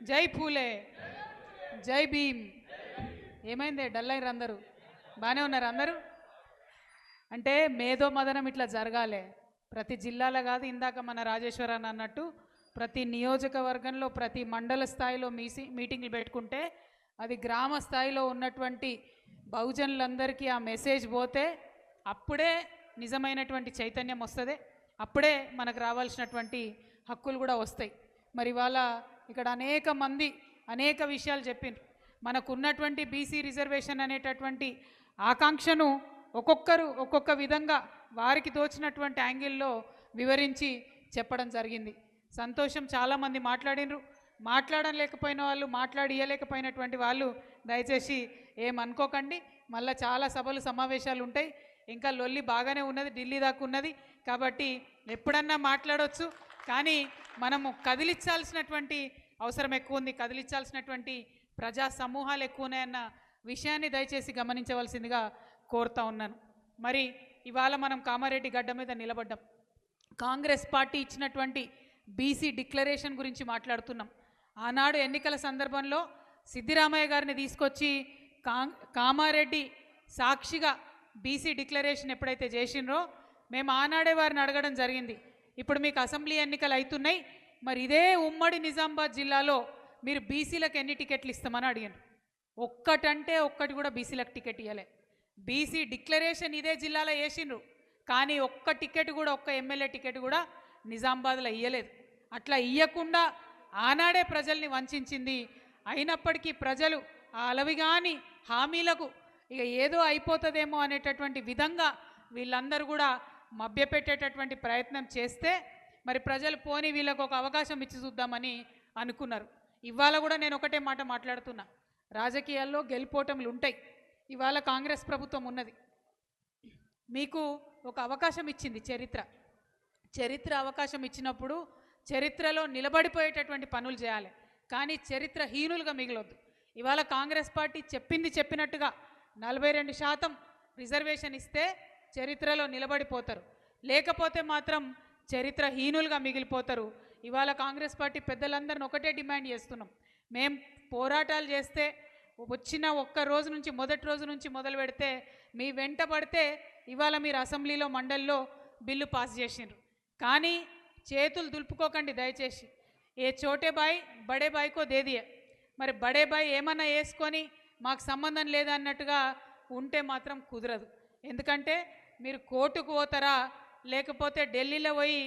జై పూలే, జై భీమ్. ఏమైంది డల్ అయ్యారు అందరూ? బాగానే ఉన్నారు అందరూ? అంటే మేధో మదనం ఇట్లా జరగాలి. ప్రతి జిల్లాలో కాదు, ఇందాక మన రాజేశ్వరన్ అన్నట్టు ప్రతి నియోజకవర్గంలో ప్రతి మండల స్థాయిలో మీటింగ్లు పెట్టుకుంటే అది గ్రామ స్థాయిలో ఉన్నటువంటి బహుజనులందరికీ ఆ మెసేజ్ పోతే అప్పుడే నిజమైనటువంటి చైతన్యం వస్తుంది, అప్పుడే మనకు రావాల్సినటువంటి హక్కులు కూడా వస్తాయి. మరి ఇవాళ ఇక్కడ అనేక మంది అనేక విషయాలు చెప్పిండ్రు. మనకున్నటువంటి బీసీ రిజర్వేషన్ అనేటటువంటి ఆకాంక్షను ఒక్కొక్కరు ఒక్కొక్క విధంగా వారికి తోచినటువంటి యాంగిల్లో వివరించి చెప్పడం జరిగింది. సంతోషం. చాలామంది మాట్లాడినరు. మాట్లాడలేకపోయిన వాళ్ళు, మాట్లాడియలేకపోయినటువంటి వాళ్ళు దయచేసి ఏమనుకోకండి. మళ్ళీ చాలా సభలు సమావేశాలు ఉంటాయి. ఇంకా లొల్లి బాగానే ఉన్నది, ఢిల్లీ దాకా ఉన్నది. కాబట్టి ఎప్పుడన్నా మాట్లాడవచ్చు. కానీ మనము కదిలించాల్సినటువంటి అవసరం ఎక్కువ ఉంది, కదిలించాల్సినటువంటి ప్రజా సమూహాలు ఎక్కువ ఉన్నాయన్న విషయాన్ని దయచేసి గమనించవలసిందిగా కోరుతా ఉన్నాను. మరి ఇవాళ మనం కామారెడ్డి గడ్డ మీద నిలబడ్డాం. కాంగ్రెస్ పార్టీ ఇచ్చినటువంటి బీసీ డిక్లరేషన్ గురించి మాట్లాడుతున్నాం. ఆనాడు ఎన్నికల సందర్భంలో సిద్దిరామయ్య గారిని తీసుకొచ్చి కామారెడ్డి సాక్షిగా బీసీ డిక్లరేషన్ ఎప్పుడైతే చేసినరో మేము ఆనాడే వారిని అడగడం జరిగింది. ఇప్పుడు మీకు అసెంబ్లీ ఎన్నికలు అవుతున్నాయి, మరి ఇదే ఉమ్మడి నిజామాబాద్ జిల్లాలో మీరు బీసీలకు ఎన్ని టికెట్లు ఇస్తామని అడిగాను. ఒక్కటంటే ఒక్కటి కూడా బీసీలకు టికెట్ ఇవ్వలే. బీసీ డిక్లరేషన్ ఇదే జిల్లాలో వేసిండ్రు, కానీ ఒక్క టికెట్ కూడా, ఒక్క ఎమ్మెల్యే టికెట్ కూడా నిజామాబాద్లో ఇవ్వలేదు. అట్లా ఇవ్వకుండా ఆనాడే ప్రజల్ని వంచింది. అయినప్పటికీ ప్రజలు ఆ అలవిగాని హామీలకు ఇక ఏదో అయిపోతుందేమో అనేటటువంటి విధంగా వీళ్ళందరూ కూడా మభ్యపెట్టేటటువంటి ప్రయత్నం చేస్తే మరి ప్రజలు పోని వీళ్ళకు ఒక అవకాశం ఇచ్చి చూద్దామని అనుకున్నారు. ఇవాళ కూడా నేను ఒకటే మాట మాట్లాడుతున్నా, రాజకీయాల్లో గెలుపోటములు ఉంటాయి. ఇవాళ కాంగ్రెస్ ప్రభుత్వం ఉన్నది, మీకు ఒక అవకాశం ఇచ్చింది చరిత్ర అవకాశం ఇచ్చినప్పుడు చరిత్రలో నిలబడిపోయేటటువంటి పనులు చేయాలి, కానీ చరిత్రహీనులుగా మిగలొద్దు. ఇవాళ కాంగ్రెస్ పార్టీ చెప్పినట్టుగా 42% రిజర్వేషన్ ఇస్తే చరిత్రలో నిలబడిపోతారు, లేకపోతే మాత్రం చరిత్రహీనులుగా మిగిలిపోతారు. ఇవాళ కాంగ్రెస్ పార్టీ పెద్దలందరిని ఒకటే డిమాండ్ చేస్తున్నాం. మేము పోరాటాలు చేస్తే వచ్చిన ఒక్క రోజు నుంచి, మొదటి రోజు నుంచి మొదలు పెడితే మీ వెంట పడితే ఇవాళ మీరు అసెంబ్లీలో మండలిలో బిల్లు పాస్ చేసిండ్రు. కానీ చేతులు దులుపుకోకండి దయచేసి. ఏ చోటే బాయ్ బడే బాయ్కో దేదియే. మరి బడే బాయ్ ఏమన్నా వేసుకొని మాకు సంబంధం లేదన్నట్టుగా ఉంటే మాత్రం కుదరదు. ఎందుకంటే మీరు కోర్టుకు పోతారా, లేకపోతే ఢిల్లీలో పోయి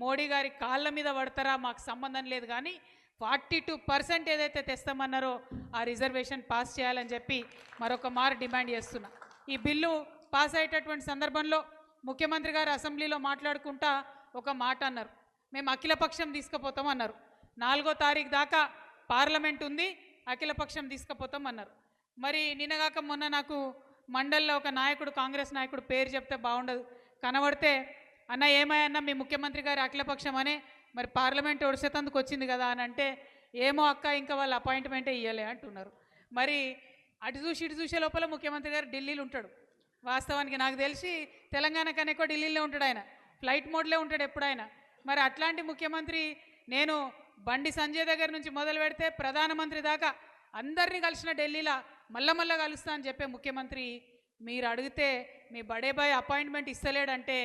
మోడీ గారి కాళ్ళ మీద పడతారా, మాకు సంబంధం లేదు. కానీ 42% ఏదైతే తెస్తామన్నారో ఆ రిజర్వేషన్ పాస్ చేయాలని చెప్పి మరొక మారు డిమాండ్ చేస్తున్నా. ఈ బిల్లు పాస్ అయ్యేటటువంటి సందర్భంలో ముఖ్యమంత్రి గారు అసెంబ్లీలో మాట్లాడుకుంటా ఒక మాట అన్నారు, మేము అఖిలపక్షం తీసుకుపోతామన్నారు. 4వ తారీఖు దాకా పార్లమెంట్ ఉంది, అఖిలపక్షం తీసుకుపోతామన్నారు. మరి నిన్నగాక మొన్న నాకు మండలిలో ఒక నాయకుడు, కాంగ్రెస్ నాయకుడు పేరు చెప్తే బాగుండదు, కనబడితే అన్న ఏమయ్యన్నా మీ ముఖ్యమంత్రి గారు అఖిలపక్షం అనే మరి పార్లమెంట్ ఒడిసేతందుకు వచ్చింది కదా అని అంటే, ఏమో అక్క ఇంకా వాళ్ళు అపాయింట్మెంటే ఇవ్వలే అంటున్నారు. మరి అటు చూసి ఇటు చూసే లోపల ముఖ్యమంత్రి గారు ఢిల్లీలో ఉంటాడు. వాస్తవానికి నాకు తెలిసి తెలంగాణ కన్నా ఎక్కువ ఢిల్లీలో ఉంటాడు ఆయన, ఫ్లైట్ మోడ్లో ఉంటాడు ఎప్పుడైనా. మరి అట్లాంటి ముఖ్యమంత్రి నేను బండి సంజయ్ దగ్గర నుంచి మొదలు పెడితే ప్రధానమంత్రి దాకా అందరినీ కలిసిన ఢిల్లీలో మళ్ళా కలుస్తా అని చెప్పే ముఖ్యమంత్రి మీరు అడిగితే మీ బడేబాయ్ అపాయింట్మెంట్ ఇస్తలేడంటే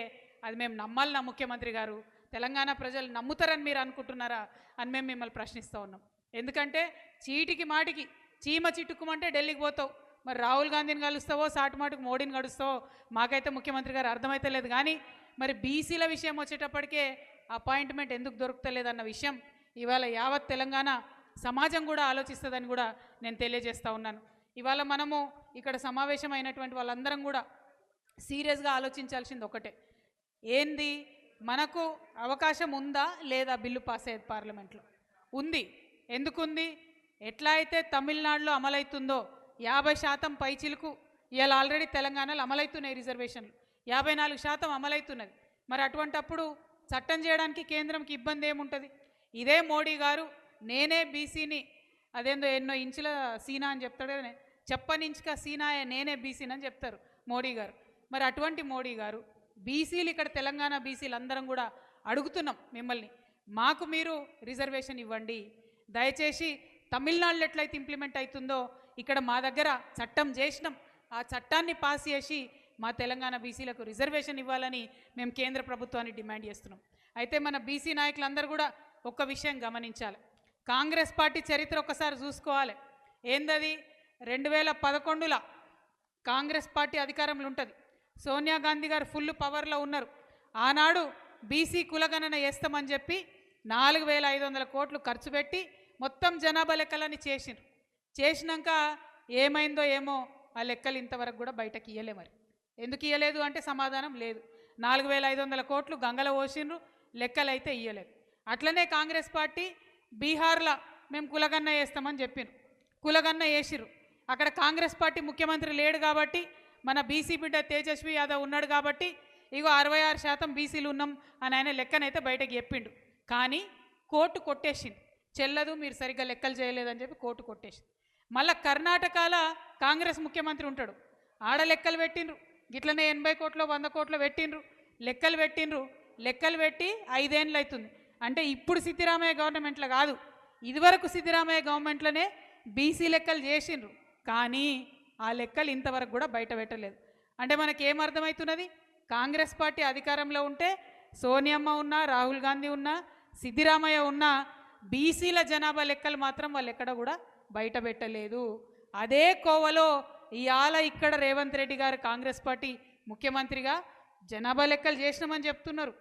అది మేము నమ్మాలి. ముఖ్యమంత్రి గారు తెలంగాణ ప్రజలు నమ్ముతారని మీరు అనుకుంటున్నారా అని మేము మిమ్మల్ని ప్రశ్నిస్తూ ఉన్నాం. ఎందుకంటే చీటికి మాటికి చీమ చిట్టుకుమంటే ఢిల్లీకి పోతావు, మరి రాహుల్ గాంధీని కలుస్తావో సాటుమాటుకు మోడీని కలుస్తావో మాకైతే ముఖ్యమంత్రి గారు అర్థమైతే లేదు. కానీ మరి బీసీల విషయం వచ్చేటప్పటికే అపాయింట్మెంట్ ఎందుకు దొరుకుతలేదన్న విషయం ఇవాళ యావత్ తెలంగాణ సమాజం కూడా ఆలోచిస్తుందని కూడా నేను తెలియజేస్తూ ఉన్నాను. ఇవాళ మనము ఇక్కడ సమావేశం అయినటువంటి వాళ్ళందరం కూడా సీరియస్గా ఆలోచించాల్సింది ఒకటే, ఏంది మనకు అవకాశం ఉందా లేదా బిల్లు పాస్ అయ్యేది పార్లమెంట్లో? ఉంది. ఎందుకుంది? ఎట్లా అయితే తమిళనాడులో అమలవుతుందో 50% పైచిలకు ఇవాళ ఆల్రెడీ తెలంగాణలో అమలవుతున్నాయి రిజర్వేషన్లు, 54% అమలవుతున్నది. మరి అటువంటప్పుడు చట్టం చేయడానికి కేంద్రంకి ఇబ్బంది ఏముంటుంది? ఇదే మోడీ గారు నేనే బీసీని, అదేందో ఎన్నో ఇంచుల సీనా అని చెప్తాడు కదా, చెప్పనించుక సీనాయ నేనే బీసీని అని చెప్తారు మోడీ గారు. మరి అటువంటి మోడీ గారు బీసీలు ఇక్కడ తెలంగాణ బీసీలు అందరం కూడా అడుగుతున్నాం మిమ్మల్ని, మాకు మీరు రిజర్వేషన్ ఇవ్వండి. దయచేసి తమిళనాడులో ఎట్లయితే ఇంప్లిమెంట్ అవుతుందో ఇక్కడ మా దగ్గర చట్టం చేసినాం, ఆ చట్టాన్ని పాస్ చేసి మా తెలంగాణ బీసీలకు రిజర్వేషన్ ఇవ్వాలని మేము కేంద్ర ప్రభుత్వాన్ని డిమాండ్ చేస్తున్నాం. అయితే మన బీసీ నాయకులందరూ కూడా ఒక్క విషయం గమనించాలి. కాంగ్రెస్ పార్టీ చరిత్ర ఒక్కసారి చూసుకోవాలి. ఏందది? 2011లో కాంగ్రెస్ పార్టీ అధికారంలో ఉంటుంది. సోనియా గాంధీ గారు ఫుల్ పవర్లో ఉన్నారు. ఆనాడు బీసీ కులగణన చేస్తామని చెప్పి 4500 కోట్లు ఖర్చు పెట్టి మొత్తం జనాభా లెక్కలని చేసినాక ఏమైందో ఏమో ఆ లెక్కలు ఇంతవరకు కూడా బయటకు ఇయ్యలే. మరి ఎందుకు ఇయ్యలేదు అంటే సమాధానం లేదు. 4500 కోట్లు గంగలో పోసిండ్రు, లెక్కలు అయితే ఇయ్యలేదు. అట్లనే కాంగ్రెస్ పార్టీ బీహార్లో మేము కులగన్న వేస్తామని చెప్పిన, కులగన్న వేసిర్రు. అక్కడ కాంగ్రెస్ పార్టీ ముఖ్యమంత్రి లేడు కాబట్టి మన బీసీ బిడ్డ తేజస్వి యాదవ్ ఉన్నాడు కాబట్టి ఇగో 66% బీసీలు ఉన్నాం అని ఆయన లెక్కనైతే బయటకు చెప్పిండు. కానీ కోర్టు కొట్టేసింది, చెల్లదు, మీరు సరిగ్గా లెక్కలు చేయలేదని చెప్పి కోర్టు కొట్టేసింది. మళ్ళీ కర్ణాటకలో కాంగ్రెస్ ముఖ్యమంత్రి ఉంటాడు, ఆడ లెక్కలు పెట్టిండ్రు, గిట్లనే 80 కోట్లు 100 కోట్లు పెట్టిండ్రు, లెక్కలు పెట్టి 5 ఏళ్ళు అవుతుంది. అంటే ఇప్పుడు సిద్ధిరామయ్య గవర్నమెంట్లో కాదు, ఇదివరకు సిద్ధిరామయ్య గవర్నమెంట్లోనే బీసీ లెక్కలు చేసిండ్రు. కానీ ఆ లెక్కలు ఇంతవరకు కూడా బయట పెట్టలేదు. అంటే మనకేమర్థమవుతున్నది? కాంగ్రెస్ పార్టీ అధికారంలో ఉంటే సోనియమ్మ ఉన్నా, రాహుల్ గాంధీ ఉన్నా, సిద్ధిరామయ్య ఉన్నా బీసీల జనాభా లెక్కలు మాత్రం వాళ్ళు ఎక్కడ కూడా బయట పెట్టలేదు. అదే కోవలో ఇవాళ ఇక్కడ రేవంత్ రెడ్డి గారు కాంగ్రెస్ పార్టీ ముఖ్యమంత్రిగా జనాభా లెక్కలు చేసినామని చెప్తున్నారు,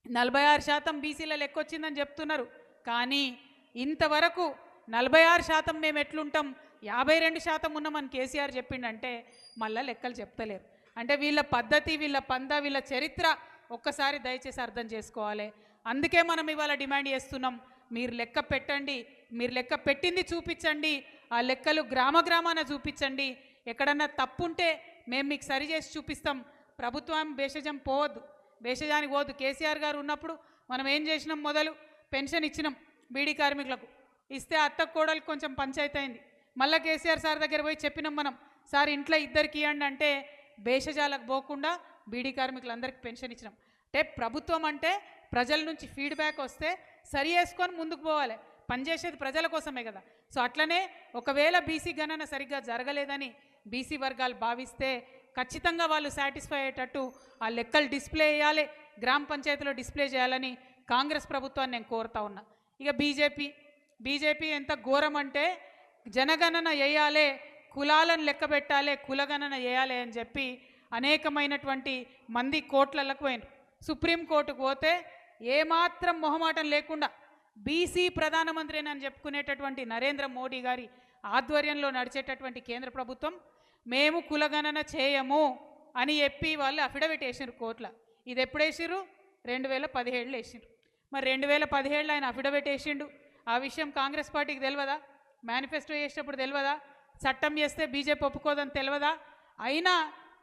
46% బీసీల లెక్క వచ్చిందని చెప్తున్నారు. కానీ ఇంతవరకు 46% మేము ఎట్లుంటాం, 52% ఉన్నామని కేసీఆర్ చెప్పిండంటే మళ్ళీ లెక్కలు చెప్తలేరు. అంటే వీళ్ళ పద్ధతి, వీళ్ళ పంద, వీళ్ళ చరిత్ర ఒక్కసారి దయచేసి అర్థం చేసుకోవాలి. అందుకే మనం ఇవాళ డిమాండ్ చేస్తున్నాం, మీరు లెక్క పెట్టండి, మీరు లెక్క పెట్టింది చూపించండి, ఆ లెక్కలు గ్రామాన చూపించండి. ఎక్కడన్నా తప్పుంటే మేము మీకు సరి చేసి చూపిస్తాం. ప్రభుత్వం భేషజానికి పోవద్దు. కేసీఆర్ గారు ఉన్నప్పుడు మనం ఏం చేసినాం? మొదలు పెన్షన్ ఇచ్చినాం బీడీ కార్మికులకు, ఇస్తే అత్త కోడలకు కొంచెం పంచాయతీ అయింది. మళ్ళీ కేసీఆర్ సార్ దగ్గర పోయి చెప్పినాం మనం, సార్ ఇంట్లో ఇద్దరికి ఇవ్వండి అంటే భేషజాలకు పోకుండా బీడీ కార్మికులందరికీ పెన్షన్ ఇచ్చినాం. అంటే ప్రభుత్వం అంటే ప్రజల నుంచి ఫీడ్బ్యాక్ వస్తే సరి చేసుకొని ముందుకు పోవాలి, పనిచేసేది ప్రజల కోసమే కదా. సో అట్లనే ఒకవేళ బీసీ గణన సరిగ్గా జరగలేదని బీసీ వర్గాలు భావిస్తే ఖచ్చితంగా వాళ్ళు సాటిస్ఫై అయ్యేటట్టు ఆ లెక్కలు డిస్ప్లే చేయాలి, గ్రామ పంచాయతీలో డిస్ప్లే చేయాలని కాంగ్రెస్ ప్రభుత్వాన్ని నేను కోరుతా ఉన్నా. ఇక బీజేపీ ఎంత ఘోరం అంటే జనగణన వేయాలి, కులాలను లెక్క పెట్టాలి, కులగణన వేయాలి అని చెప్పి అనేకమైనటువంటి మంది కోర్టులకు పోయినారు. సుప్రీంకోర్టుకు పోతే ఏమాత్రం మొహమాటం లేకుండా బీసీ ప్రధానమంత్రి అని చెప్పుకునేటటువంటి నరేంద్ర మోడీ గారి ఆధ్వర్యంలో నడిచేటటువంటి కేంద్ర ప్రభుత్వం మేము కులగణన చేయము అని చెప్పి వాళ్ళు అఫిడవిట్ వేసినారు కోర్టులో. ఇది ఎప్పుడు వేసిర్రు? 2017లో వేసినారు. మరి 2017లో ఆయన అఫిడవిట్ వేసిండు, ఆ విషయం కాంగ్రెస్ పార్టీకి తెలియదా? మేనిఫెస్టో చేసేటప్పుడు తెలియదా? చట్టం చేస్తే బీజేపీ ఒప్పుకోదని తెలియదా? అయినా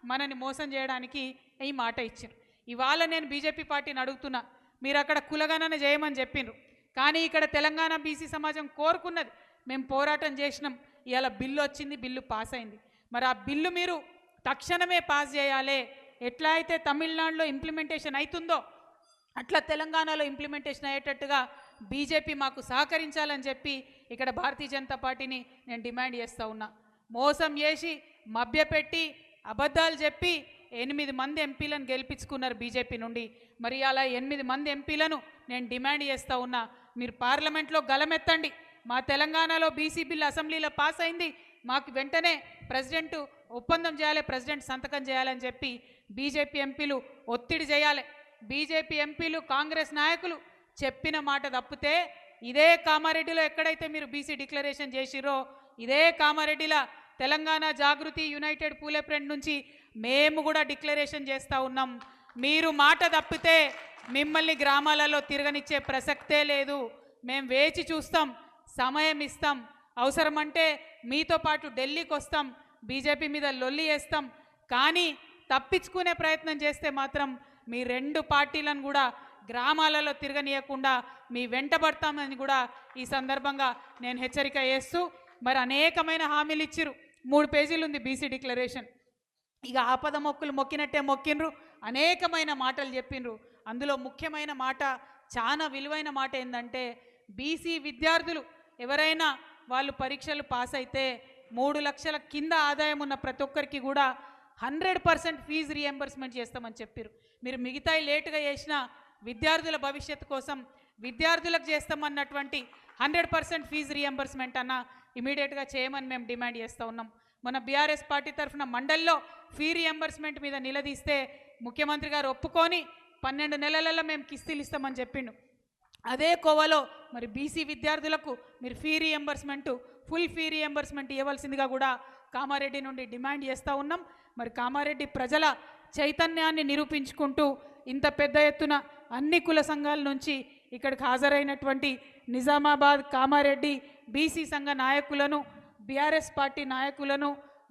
మనని మోసం చేయడానికి ఈ మాట ఇచ్చారు. ఇవాళ నేను బీజేపీ పార్టీని అడుగుతున్నా, మీరు అక్కడ కులగణన చేయమని చెప్పిండ్రు, కానీ ఇక్కడ తెలంగాణ బీసీ సమాజం కోరుకున్నది, మేము పోరాటం చేసినాం, ఇవాళ బిల్లు వచ్చింది, బిల్లు పాస్ అయింది. మరి ఆ బిల్లు మీరు తక్షణమే పాస్ చేయాలి. ఎట్లా అయితే తమిళనాడులో ఇంప్లిమెంటేషన్ అవుతుందో అట్లా తెలంగాణలో ఇంప్లిమెంటేషన్ అయ్యేటట్టుగా బీజేపీ మాకు సహకరించాలని చెప్పి ఇక్కడ భారతీయ జనతా పార్టీని నేను డిమాండ్ చేస్తూ ఉన్నా. మోసం చేసి మభ్యపెట్టి అబద్ధాలు చెప్పి 8 మంది ఎంపీలను గెలిపించుకున్నారు బీజేపీ నుండి. మరి అలా 8 మంది ఎంపీలను నేను డిమాండ్ చేస్తూ ఉన్నా, మీరు పార్లమెంట్లో గలమెత్తండి. మా తెలంగాణలో బీసీ బిల్ అసెంబ్లీలో పాస్ అయింది, మాకు వెంటనే ప్రెసిడెంట్ ఒప్పందం చేయాలి, ప్రెసిడెంట్ సంతకం చేయాలని చెప్పి బీజేపీ ఎంపీలు ఒత్తిడి చేయాలి. బీజేపీ ఎంపీలు కాంగ్రెస్ నాయకులు చెప్పిన మాట తప్పితే ఇదే కామారెడ్డిలో ఎక్కడైతే మీరు బీసీ డిక్లరేషన్ చేసిరో ఇదే కామారెడ్డిలో తెలంగాణ జాగృతి యునైటెడ్ పూలే ఫ్రంట్ నుంచి మేము కూడా డిక్లరేషన్ చేస్తూ ఉన్నాం. మీరు మాట తప్పితే మిమ్మల్ని గ్రామాలలో తిరగనిచ్చే ప్రసక్తే లేదు. మేము వేచి చూస్తాం, సమయం ఇస్తాం, అవసరమంటే మీతో పాటు ఢిల్లీకి వస్తాం, బీజేపీ మీద లొల్లి వేస్తాం. కానీ తప్పించుకునే ప్రయత్నం చేస్తే మాత్రం మీ 2 పార్టీలను కూడా గ్రామాలలో తిరగనీయకుండా మీ వెంటబడతామని కూడా ఈ సందర్భంగా నేను హెచ్చరిక చేస్తూ, మరి అనేకమైన హామీలు ఇచ్చిరు. 3 పేజీలు ఉంది బీసీ డిక్లరేషన్. ఇక ఆపద మొక్కులు మొక్కినట్టే మొక్కిండ్రు, అనేకమైన మాటలు చెప్పిండ్రు. అందులో ముఖ్యమైన మాట చాలా విలువైన మాట ఏంటంటే బీసీ విద్యార్థులు ఎవరైనా వాళ్ళు పరీక్షలు పాస్ అయితే 3 లక్షల కింద ఆదాయం ఉన్న ప్రతి ఒక్కరికి కూడా 100% ఫీజు రియంబర్స్మెంట్ చేస్తామని చెప్పారు. మీరు మిగతా లేటుగా చేసిన విద్యార్థుల భవిష్యత్తు కోసం విద్యార్థులకు చేస్తామన్నటువంటి 100% ఫీజు రియంబర్స్మెంట్ అన్న ఇమీడియట్గా చేయమని మేము డిమాండ్ చేస్తూ ఉన్నాం. మన బీఆర్ఎస్ పార్టీ తరఫున మండల్లో ఫీ రియంబర్స్మెంట్ మీద నిలదీస్తే ముఖ్యమంత్రి గారు ఒప్పుకొని 12 నెలలలో మేము కిస్తీలు ఇస్తామని చెప్పిండు. అదే కోవలో మరి బీసీ విద్యార్థులకు మీరు fee reimbursement full fee reimbursement ఇవ్వాల్సిందిగా కూడా కామారెడ్డి నుండి డిమాండ్ చేస్తూ ఉన్నాం. మరి కామారెడ్డి ప్రజల చైతన్యాన్ని నిరూపించుకుంటూ ఇంత పెద్ద ఎత్తున అన్ని కుల సంఘాల నుంచి ఇక్కడికి హాజరైనటువంటి నిజామాబాద్ కామారెడ్డి బీసీ సంఘ నాయకులను, బీఆర్ఎస్ పార్టీ నాయకులను,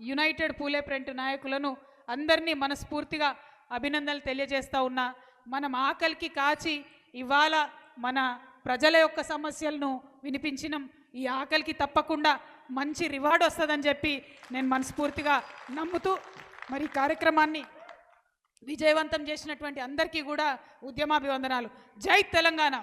యునైటెడ్ పూలే ప్రింట్ నాయకులను అందరినీ మనస్ఫూర్తిగా అభినందనలు తెలియజేస్తూ ఉన్నా. మనం ఆకలికి కాచి ఇవాళ మన ప్రజల యొక్క సమస్యలను వినిపించినాం. ఈ ఆకలికి తప్పకుండా మంచి రివార్డ్ వస్తుందని చెప్పి నేను మనస్ఫూర్తిగా నమ్ముతూ మరి కార్యక్రమాన్ని విజయవంతం చేసినటువంటి అందరికీ కూడా ఉద్యమాభివందనాలు. జై తెలంగాణ.